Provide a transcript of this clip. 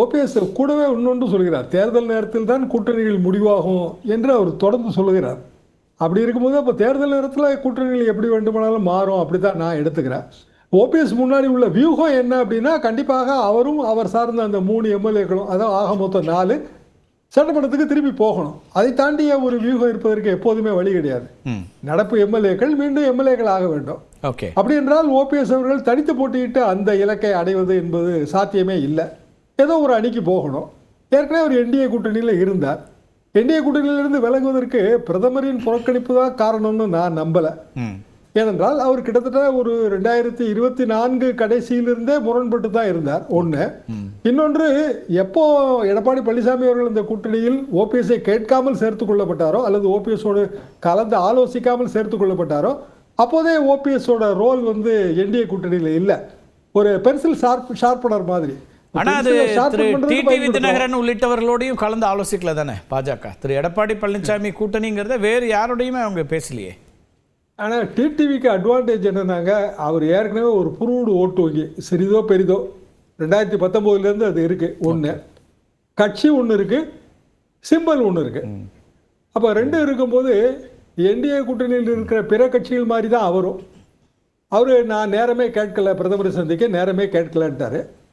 OPS கூடவே இன்னொன்று சொல்கிறார், தேர்தல் நேரத்தில் தான் கூட்டணிகள் முடிவாகும் என்று அவர் தொடர்ந்து சொல்லுகிறார். அப்படி இருக்கும்போது அப்போ தேர்தல் நேரத்தில் கூட்டணிகள் எப்படி வேண்டுமானாலும் மாறும், அப்படி தான் நான் எடுத்துக்கிறேன். ஓபிஎஸ் முன்னாடி உள்ள வியூகம் என்ன அப்படின்னா, கண்டிப்பாக அவரும் அவர் சார்ந்த அந்த 3 எம்எல்ஏக்களும், அதாவது ஆக மொத்தம் 4 சட்டமன்றத்துக்கு திரும்பி போகணும். அதை தாண்டிய ஒரு வியூகம் இருப்பதற்கு எப்போதுமே வழி கிடையாது. நடப்பு எம்எல்ஏக்கள் மீண்டும் எம்எல்ஏக்கள் ஆக வேண்டும். அப்படி என்றால் ஓபிஎஸ் அவர்கள் தனித்து போட்டியிட்டு அந்த இலக்கை அடைவது என்பது சாத்தியமே இல்லை. ஏதோ ஒரு அணிக்கு போகணும். ஏற்கனவே அவர் என்டிஏ கூட்டணியில் இருந்தார். என்டிஏ கூட்டணியிலிருந்து விலகுவதற்கு பிரதமரின் புறக்கணிப்பு தான் காரணம்னு நான் நம்பலை. ஏனென்றால் அவர் கிட்டத்தட்ட ஒரு 2024 கடைசியிலிருந்தே முரண்பட்டு தான் இருந்தார். ஒன்று. இன்னொன்று, எப்போ எடப்பாடி பழனிசாமி அவர்கள் இந்த கூட்டணியில் ஓபிஎஸ்ஐ கேட்காமல் சேர்த்து கொள்ளப்பட்டாரோ அல்லது ஓபிஎஸோடு கலந்து ஆலோசிக்காமல் சேர்த்து கொள்ளப்பட்டாரோ அப்போதே ஓபிஎஸோட ரோல் வந்து என்டிஏ கூட்டணியில் இல்லை. ஒரு பென்சில் ஷார்ப்பனர் மாதிரி. ஆனால் அது திரு டிடிவி தினகரன் உள்ளிட்டவர்களோடையும் கலந்து ஆலோசிக்கல தானே பாஜக. திரு எடப்பாடி பழனிசாமி கூட்டணிங்கிறத வேறு யாரோடையுமே அவங்க பேசலையே. ஆனால் டிடிவிக்கு அட்வான்டேஜ் என்னன்னாங்க, அவர் ஏற்கனவே ஒரு புரூடு ஓட்டு வங்கி சிறிதோ பெரிதோ 2019 அது இருக்குது. ஒன்று கட்சி ஒன்று இருக்குது, சிம்பல் ஒன்று இருக்குது. அப்போ 2 இருக்கும்போது என்டிஏ கூட்டணியில் இருக்கிற பிற கட்சிகள் மாதிரி தான் அவரும். அவர் நான் நேரமே கேட்கல, பிரதமரை சந்திக்க நேரமே கேட்கலன்ட்டார்.